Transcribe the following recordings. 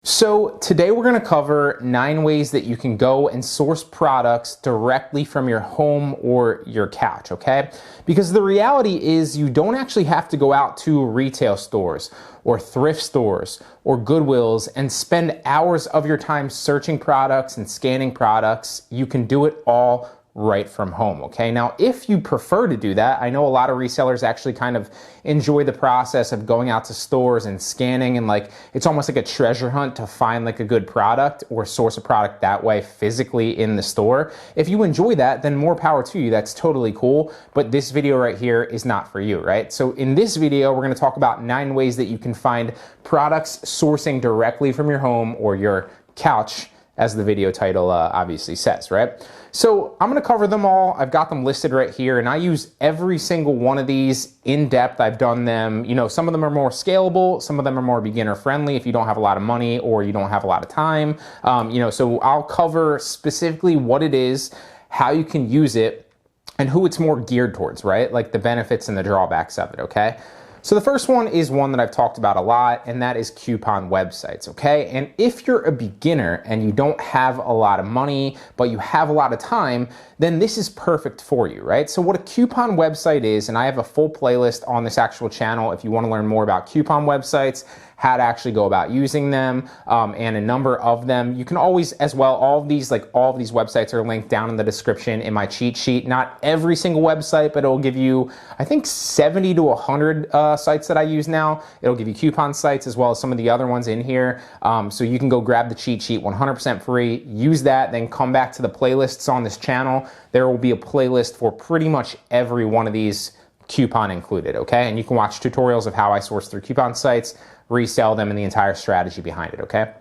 So today we're going to cover 9 ways that you can go and source products directly from your home or your couch, okay? Because the reality is you don't actually have to go out to retail stores or thrift stores or Goodwills and spend hours of your time searching products and scanning products. You can do it all right from home, okay? Now, if you prefer to do that, I know a lot of resellers actually kind of enjoy the process of going out to stores and scanning, and like it's almost like a treasure hunt to find like a good product or source a product that way physically in the store. If you enjoy that, then more power to you. That's totally cool, but this video right here is not for you, right? So in this video, we're going to talk about 9 ways that you can find products sourcing directly from your home or your couch, as the video title obviously says, right? So I'm gonna cover them all. I've got them listed right here, and I use every single one of these in depth. I've done them, some of them are more scalable, some of them are more beginner friendly if you don't have a lot of money or you don't have a lot of time. So I'll cover specifically what it is, how you can use it, and who it's more geared towards, right? Like the benefits and the drawbacks of it, okay? So the first one is one that I've talked about a lot, and that is coupon websites, okay? And if you're a beginner and you don't have a lot of money, but you have a lot of time, then this is perfect for you, right? So what a coupon website is, and I have a full playlist on this actual channel if you want to learn more about coupon websites, how to actually go about using them, and a number of them. You can always, as well, all of these websites are linked down in the description in my cheat sheet. Not every single website, but it'll give you, I think, 70 to 100 sites that I use now. It'll give you coupon sites as well as some of the other ones in here. So you can go grab the cheat sheet 100% free, use that, then come back to the playlists on this channel. There will be a playlist for pretty much every one of these, coupon included, okay? And you can watch tutorials of how I source through coupon sites, resell them, and the entire strategy behind it, okay?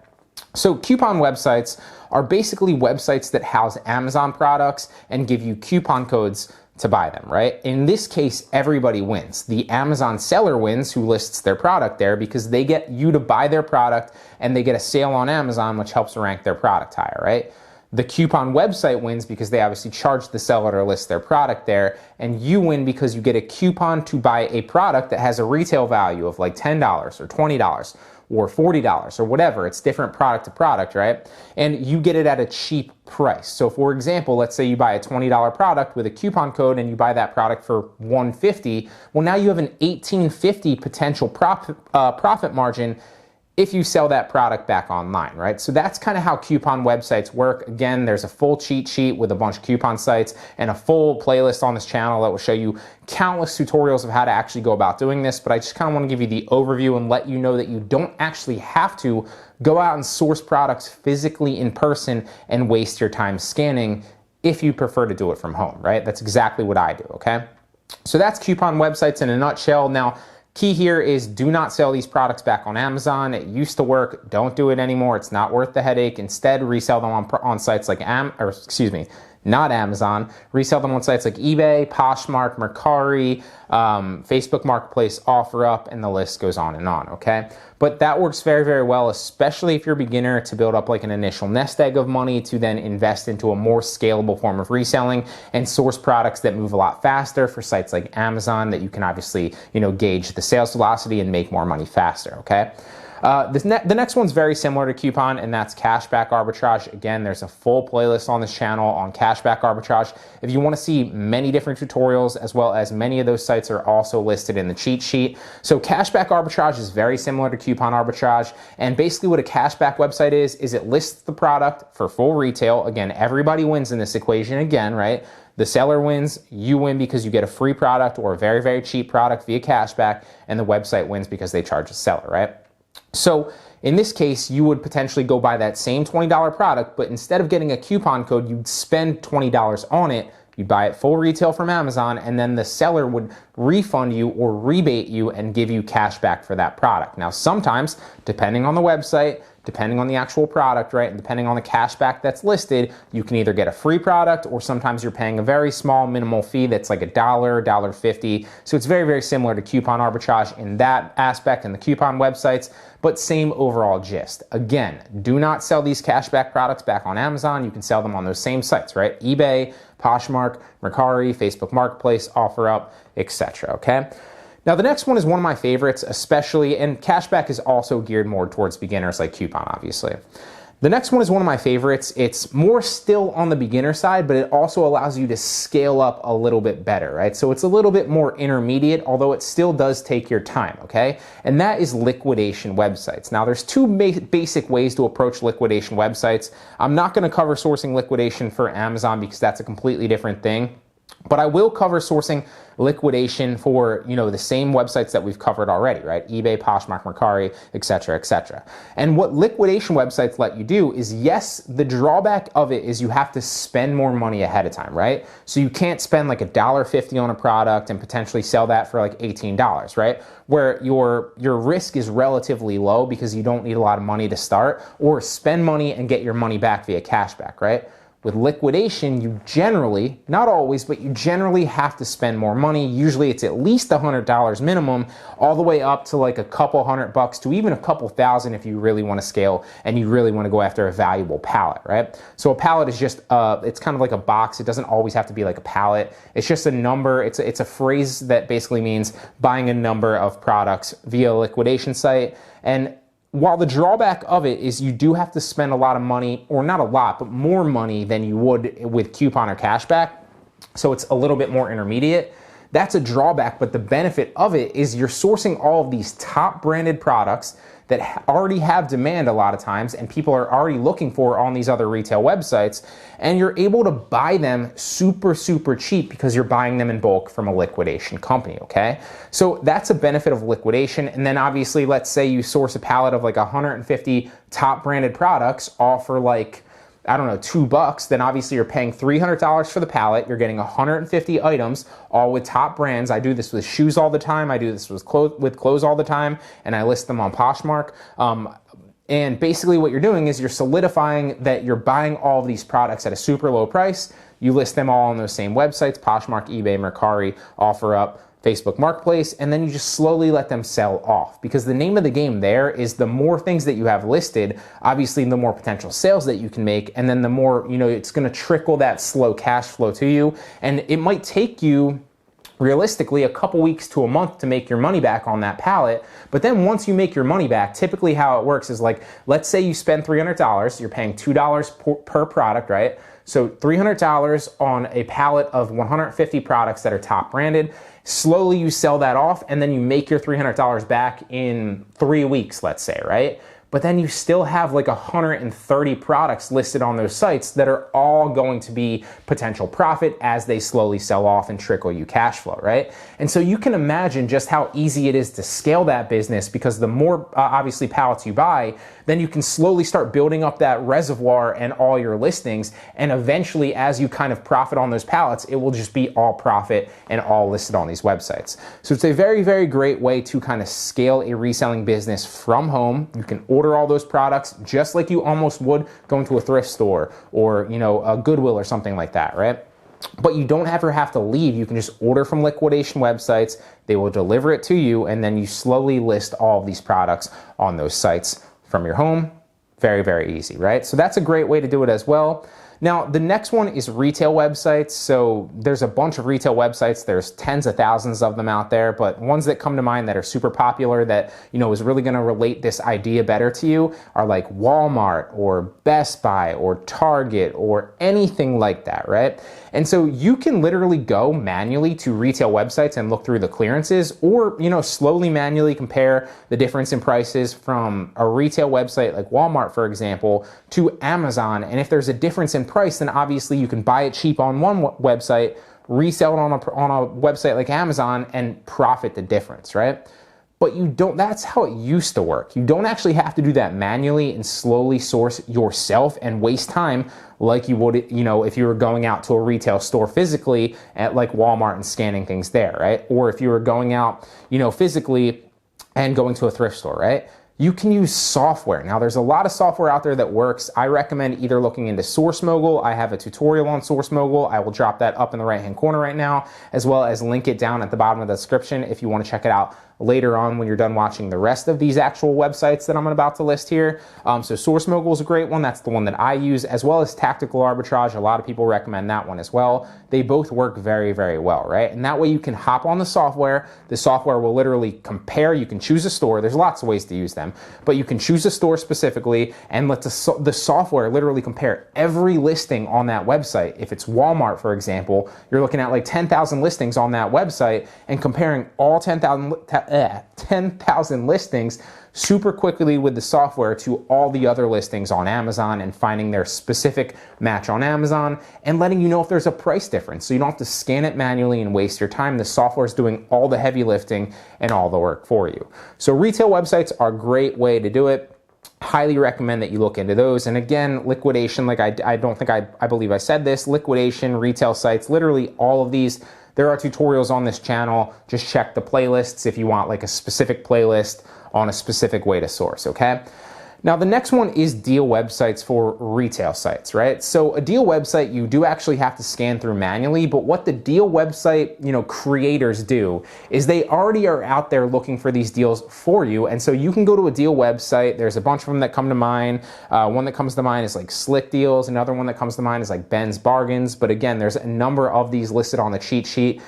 So coupon websites are basically websites that house Amazon products and give you coupon codes to buy them, right? In this case, everybody wins. The Amazon seller wins who lists their product there because they get you to buy their product and they get a sale on Amazon, which helps rank their product higher, right? The coupon website wins because they obviously charge the seller to list their product there, and you win because you get a coupon to buy a product that has a retail value of like $10 or $20 or $40 or whatever. It's different product to product, right? And you get it at a cheap price. So for example, let's say you buy a $20 product with a coupon code and you buy that product for $150. Well, now you have an $18.50 potential profit margin if you sell that product back online, right? So that's kind of how coupon websites work. Again, there's a full cheat sheet with a bunch of coupon sites and a full playlist on this channel that will show you countless tutorials of how to actually go about doing this, but I just kind of want to give you the overview and let you know that you don't actually have to go out and source products physically in person and waste your time scanning if you prefer to do it from home, right? That's exactly what I do, okay? So that's coupon websites in a nutshell. Now, key here is do not sell these products back on Amazon. It used to work. Don't do it anymore. It's not worth the headache. Instead, resell them on sites like not Amazon. Resell them on sites like eBay, Poshmark, Mercari, Facebook Marketplace, OfferUp, and the list goes on, okay? But that works very, very well, especially if you're a beginner, to build up like an initial nest egg of money to then invest into a more scalable form of reselling and source products that move a lot faster for sites like Amazon that you can obviously, gauge the sales velocity and make more money faster, okay? The next one's very similar to coupon, and that's Cashback Arbitrage. Again, there's a full playlist on this channel on Cashback Arbitrage. If you want to see many different tutorials, as well as many of those sites are also listed in the cheat sheet. So Cashback Arbitrage is very similar to coupon arbitrage, and basically what a cashback website is it lists the product for full retail. Again, everybody wins in this equation again, right? The seller wins, you win because you get a free product or a very, very cheap product via cashback, and the website wins because they charge the seller, right? So in this case, you would potentially go buy that same $20 product, but instead of getting a coupon code, you'd spend $20 on it. You'd buy it full retail from Amazon, and then the seller would refund you or rebate you and give you cash back for that product. Now, sometimes, depending on the website, depending on the actual product, right, and depending on the cashback that's listed, you can either get a free product or sometimes you're paying a very small minimal fee that's like $1, $1.50. So it's very, very similar to coupon arbitrage in that aspect and the coupon websites, but same overall gist. Again, do not sell these cashback products back on Amazon. You can sell them on those same sites, right? eBay, Poshmark, Mercari, Facebook Marketplace, OfferUp, etc. Okay? Now, the next one is one of my favorites, especially, and cashback is also geared more towards beginners like coupon, obviously. The next one is one of my favorites. It's more still on the beginner side, but it also allows you to scale up a little bit better, right? So it's a little bit more intermediate, although it still does take your time, okay? And that is liquidation websites. Now, there's two basic ways to approach liquidation websites. I'm not gonna cover sourcing liquidation for Amazon because that's a completely different thing. But I will cover sourcing liquidation for, the same websites that we've covered already, right? eBay, Poshmark, Mercari, et cetera, et cetera. And what liquidation websites let you do is, yes, the drawback of it is you have to spend more money ahead of time, right? So you can't spend like $1.50 on a product and potentially sell that for like $18, right? Where your risk is relatively low because you don't need a lot of money to start, or spend money and get your money back via cashback, right? With liquidation, you generally, not always, but you generally have to spend more money. Usually it's at least $100 minimum, all the way up to like a couple $100 to even a couple thousand if you really want to scale and you really want to go after a valuable pallet, right? So a pallet is just, it's kind of like a box. It doesn't always have to be like a pallet. It's just a number. It's a phrase that basically means buying a number of products via a liquidation site. And while the drawback of it is you do have to spend a lot of money, or not a lot, but more money than you would with coupon or cashback, so it's a little bit more intermediate. That's a drawback, but the benefit of it is you're sourcing all of these top branded products that already have demand a lot of times and people are already looking for on these other retail websites, and you're able to buy them super, super cheap because you're buying them in bulk from a liquidation company, okay? So that's a benefit of liquidation. And then obviously, let's say you source a pallet of like 150 top branded products, all for like, I don't know, $2, then obviously you're paying $300 for the pallet. You're getting 150 items, all with top brands. I do this with shoes all the time. I do this with clothes all the time, and I list them on Poshmark. And basically what you're doing is you're solidifying that you're buying all of these products at a super low price. You list them all on those same websites, Poshmark, eBay, Mercari, OfferUp, Facebook Marketplace, and then you just slowly let them sell off. Because the name of the game there is the more things that you have listed, obviously the more potential sales that you can make, and then the more, it's gonna trickle that slow cash flow to you. And it might take you realistically a couple weeks to a month to make your money back on that pallet. But then once you make your money back, typically how it works is like, let's say you spend $300, you're paying $2 per product, right? So $300 on a pallet of 150 products that are top branded. Slowly you sell that off and then you make your $300 back in 3 weeks, let's say, right? But then you still have like 130 products listed on those sites that are all going to be potential profit as they slowly sell off and trickle you cash flow, right? And so you can imagine just how easy it is to scale that business, because the more obviously pallets you buy, then you can slowly start building up that reservoir and all your listings. And eventually, as you kind of profit on those pallets, it will just be all profit and all listed on these websites. So it's a very, very great way to kind of scale a reselling business from home. You can order all those products just like you almost would going to a thrift store or, a Goodwill or something like that, right? But you don't ever have to leave. You can just order from liquidation websites. They will deliver it to you, and then you slowly list all of these products on those sites from your home. Very, very easy, right? So that's a great way to do it as well. Now, the next one is retail websites. So there's a bunch of retail websites. There's tens of thousands of them out there, but ones that come to mind that are super popular that, is really gonna relate this idea better to you are like Walmart or Best Buy or Target or anything like that, right? And so you can literally go manually to retail websites and look through the clearances, or, slowly manually compare the difference in prices from a retail website like Walmart, for example, to Amazon. And if there's a difference in price, then obviously you can buy it cheap on one website, resell it on a website like Amazon, and profit the difference, right? But that's how it used to work. You don't actually have to do that manually and slowly source yourself and waste time like you would, if you were going out to a retail store physically at like Walmart and scanning things there, right? Or if you were going out, physically and going to a thrift store, right? You can use software. Now, there's a lot of software out there that works. I recommend either looking into Source Mogul. I have a tutorial on Source Mogul. I will drop that up in the right-hand corner right now, as well as link it down at the bottom of the description if you want to check it out later on when you're done watching the rest of these actual websites that I'm about to list here. So Source Mogul is a great one. That's the one that I use, as well as Tactical Arbitrage. A lot of people recommend that one as well. They both work very, very well, right? And that way you can hop on the software. The software will literally compare. You can choose a store. There's lots of ways to use them, but you can choose a store specifically and let the software literally compare every listing on that website. If it's Walmart, for example, you're looking at like 10,000 listings on that website and comparing all 10,000 listings super quickly with the software to all the other listings on Amazon and finding their specific match on Amazon and letting you know if there's a price difference. So you don't have to scan it manually and waste your time. The software is doing all the heavy lifting and all the work for you. So retail websites are a great way to do it. Highly recommend that you look into those. And again, Liquidation, like I believe I said this, Liquidation, retail sites, literally all of these. There are tutorials on this channel. Just check the playlists if you want like a specific playlist on a specific way to source, okay? Now, the next one is deal websites for retail sites, right? So a deal website, you do actually have to scan through manually, but what the deal website, creators do is they already are out there looking for these deals for you. And so you can go to a deal website. There's a bunch of them that come to mind. One that comes to mind is like Slick Deals. Another one that comes to mind is like Ben's Bargains. But again, there's a number of these listed on the cheat sheet,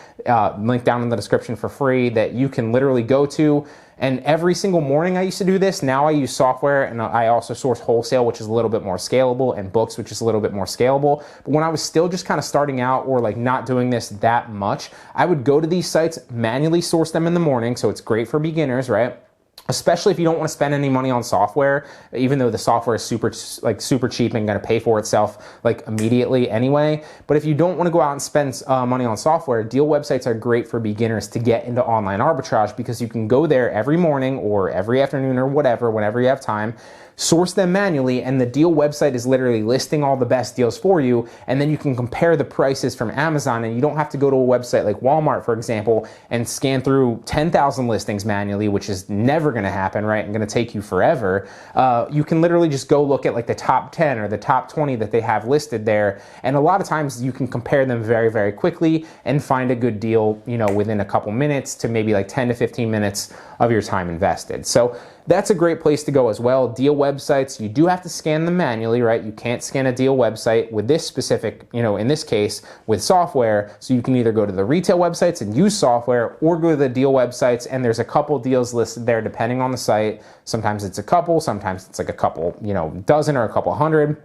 linked down in the description for free, that you can literally go to. And every single morning I used to do this. Now I use software, and I also source wholesale, which is a little bit more scalable, and books, which is a little bit more scalable. But when I was still just kind of starting out or like not doing this that much, I would go to these sites, manually source them in the morning. So it's great for beginners, right? Especially if you don't want to spend any money on software, even though the software is super cheap and going to pay for itself like immediately anyway. But if you don't want to go out and spend money on software, deal websites are great for beginners to get into online arbitrage, because you can go there every morning or every afternoon or whatever, whenever you have time, source them manually, and the deal website is literally listing all the best deals for you, and then you can compare the prices from Amazon, and you don't have to go to a website like Walmart, for example, and scan through 10,000 listings manually, which is never going to happen, right, and going to take you forever. You can literally just go look at like the top 10 or the top 20 that they have listed there, and a lot of times you can compare them very, very quickly and find a good deal, within a couple minutes to maybe like 10 to 15 minutes of your time invested. So that's a great place to go as well. Deal websites, you do have to scan them manually, right? You can't scan a deal website with this specific, in this case, with software. So you can either go to the retail websites and use software, or go to the deal websites, and there's a couple deals listed there depending on the site. Sometimes it's a couple, sometimes it's like a couple, dozen or a couple hundred.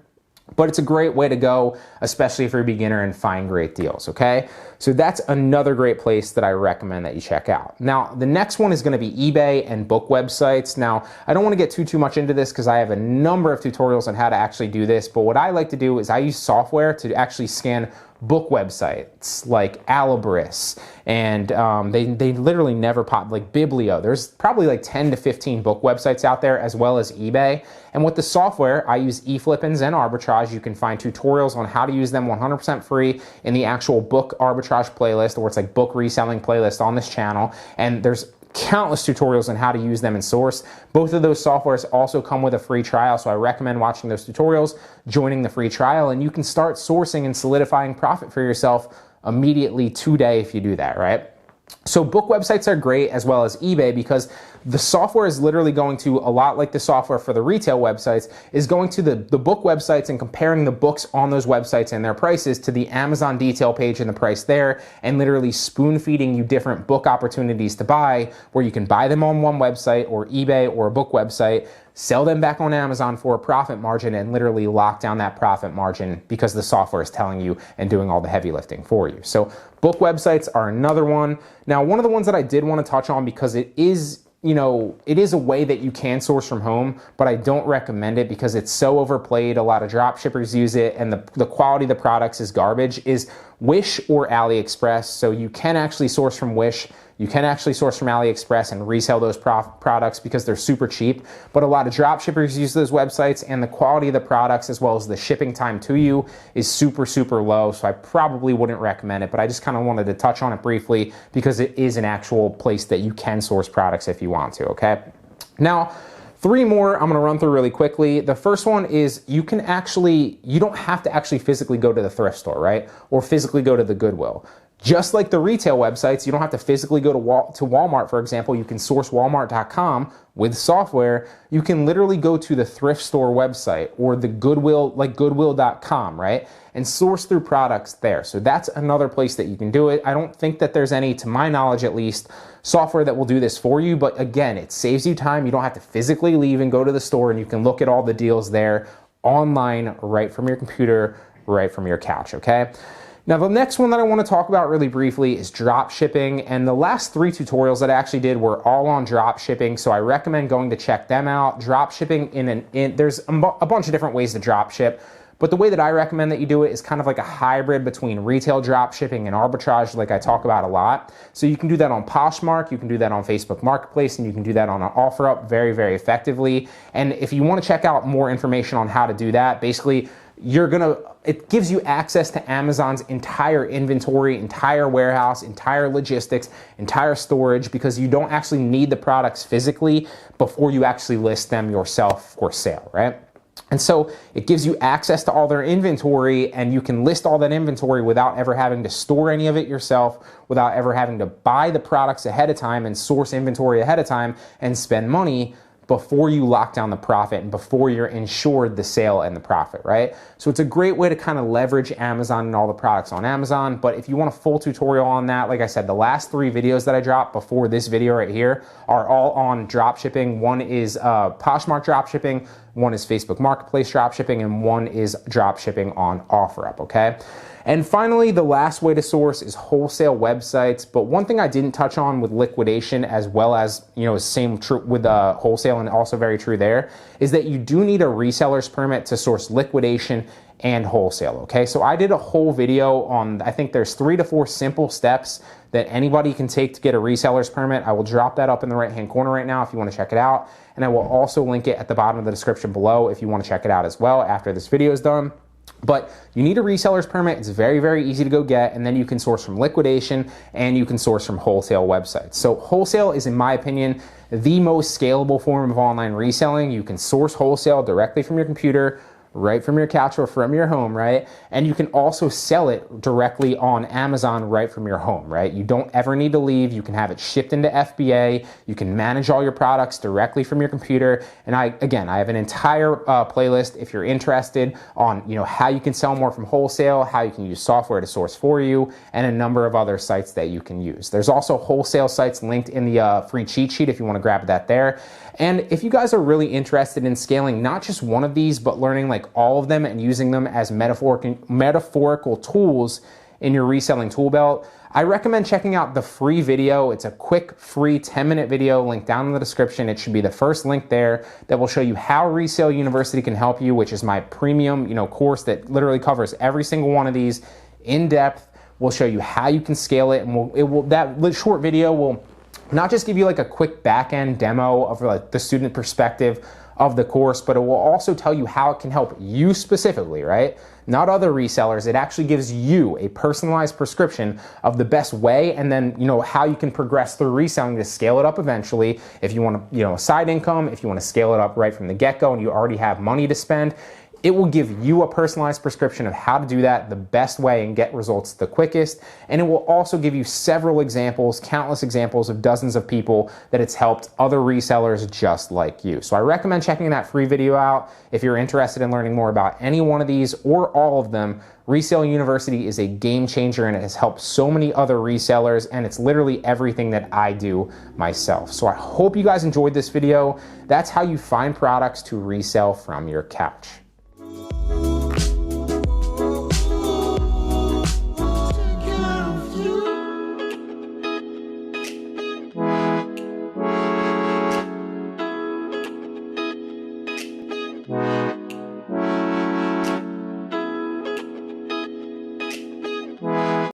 But it's a great way to go, especially if you're a beginner, and find great deals, okay? So that's another great place that I recommend that you check out. Now, the next one is gonna be eBay and book websites. Now, I don't wanna get too much into this because I have a number of tutorials on how to actually do this, but what I like to do is I use software to actually scan book websites like Alibris, and they literally never pop, like Biblio. There's probably like 10 to 15 book websites out there, as well as eBay. And with the software, I use eFlippins and Arbitrage. You can find tutorials on how to use them 100% free in the actual book arbitrage playlist, or it's like book reselling playlist on this channel. And there's countless tutorials on how to use them and source. Both of those softwares also come with a free trial, so I recommend watching those tutorials, joining the free trial, and you can start sourcing and solidifying profit for yourself immediately today if you do that, right? So book websites are great, as well as eBay, because the software is literally going to, a lot like the software for the retail websites, is going to the book websites and comparing the books on those websites and their prices to the Amazon detail page and the price there, and literally spoon feeding you different book opportunities to buy, where you can buy them on one website or eBay or a book website, sell them back on Amazon for a profit margin, and literally lock down that profit margin because the software is telling you and doing all the heavy lifting for you. So book websites are another one. Now, one of the ones that I did want to touch on, because it is a way that you can source from home, but I don't recommend it because it's so overplayed. A lot of drop shippers use it, and the quality of the products is garbage, is Wish or AliExpress. So you can actually source from Wish. You can actually source from AliExpress and resell those products because they're super cheap. But a lot of drop shippers use those websites, and the quality of the products, as well as the shipping time to you, is super, super low. So I probably wouldn't recommend it, but I just kind of wanted to touch on it briefly because it is an actual place that you can source products if you want to, okay? Now, 3 more I'm gonna run through really quickly. The first one is you don't have to actually physically go to the thrift store, right? Or physically go to the Goodwill. Just like the retail websites, you don't have to physically go to Walmart, for example. You can source Walmart.com with software. You can literally go to the thrift store website or the Goodwill, like Goodwill.com, right? And source through products there. So that's another place that you can do it. I don't think that there's any, to my knowledge at least, software that will do this for you. But again, it saves you time. You don't have to physically leave and go to the store, and you can look at all the deals there online right from your computer, right from your couch, okay? Now, the next one that I want to talk about really briefly is drop shipping. And the last 3 tutorials that I actually did were all on drop shipping. So I recommend going to check them out. Drop shipping there's a bunch of different ways to drop ship. But the way that I recommend that you do it is kind of like a hybrid between retail drop shipping and arbitrage, like I talk about a lot. So you can do that on Poshmark, you can do that on Facebook Marketplace, and you can do that on an OfferUp very, very effectively. And if you want to check out more information on how to do that, basically, it gives you access to Amazon's entire inventory, entire warehouse, entire logistics, entire storage, because you don't actually need the products physically before you actually list them yourself for sale, right? And so it gives you access to all their inventory, and you can list all that inventory without ever having to store any of it yourself, without ever having to buy the products ahead of time and source inventory ahead of time and spend money before you lock down the profit and before you're insured the sale and the profit, right? So it's a great way to kind of leverage Amazon and all the products on Amazon. But if you want a full tutorial on that, like I said, the last 3 videos that I dropped before this video right here are all on drop shipping. One is Poshmark drop shipping, one is Facebook Marketplace drop shipping, and one is drop shipping on OfferUp, okay? And finally, the last way to source is wholesale websites. But one thing I didn't touch on with liquidation, as well as, same true with wholesale, and also very true there, is that you do need a reseller's permit to source liquidation and wholesale, okay? So I did a whole video on, I think there's 3 to 4 simple steps that anybody can take to get a reseller's permit. I will drop that up in the right-hand corner right now if you want to check it out. And I will also link it at the bottom of the description below if you want to check it out as well after this video is done. But you need a reseller's permit. It's very, very easy to go get, and then you can source from liquidation and you can source from wholesale websites. So wholesale is, in my opinion, the most scalable form of online reselling. You can source wholesale directly from your computer, right from your couch or from your home, right? And you can also sell it directly on Amazon right from your home, right? You don't ever need to leave. You can have it shipped into FBA. You can manage all your products directly from your computer. And I have an entire playlist if you're interested on, how you can sell more from wholesale, how you can use software to source for you, and a number of other sites that you can use. There's also wholesale sites linked in the free cheat sheet if you want to grab that there. And if you guys are really interested in scaling not just one of these, but learning like all of them and using them as metaphorical tools in your reselling tool belt, I recommend checking out the free video. It's a quick, free 10-minute video linked down in the description. It should be the first link there that will show you how Resell University can help you, which is my premium, course that literally covers every single one of these in depth. We'll show you how you can scale it, and that short video will not just give you like a quick back-end demo of like the student perspective of the course, but it will also tell you how it can help you specifically, right? Not other resellers. It actually gives you a personalized prescription of the best way, and then, how you can progress through reselling to scale it up eventually. If you want to, a side income, if you want to scale it up right from the get-go and you already have money to spend, it will give you a personalized prescription of how to do that the best way and get results the quickest. And it will also give you several examples, countless examples of dozens of people that it's helped other resellers just like you. So I recommend checking that free video out. If you're interested in learning more about any one of these or all of them, Resell University is a game changer, and it has helped so many other resellers, and it's literally everything that I do myself. So I hope you guys enjoyed this video. That's how you find products to resell from your couch.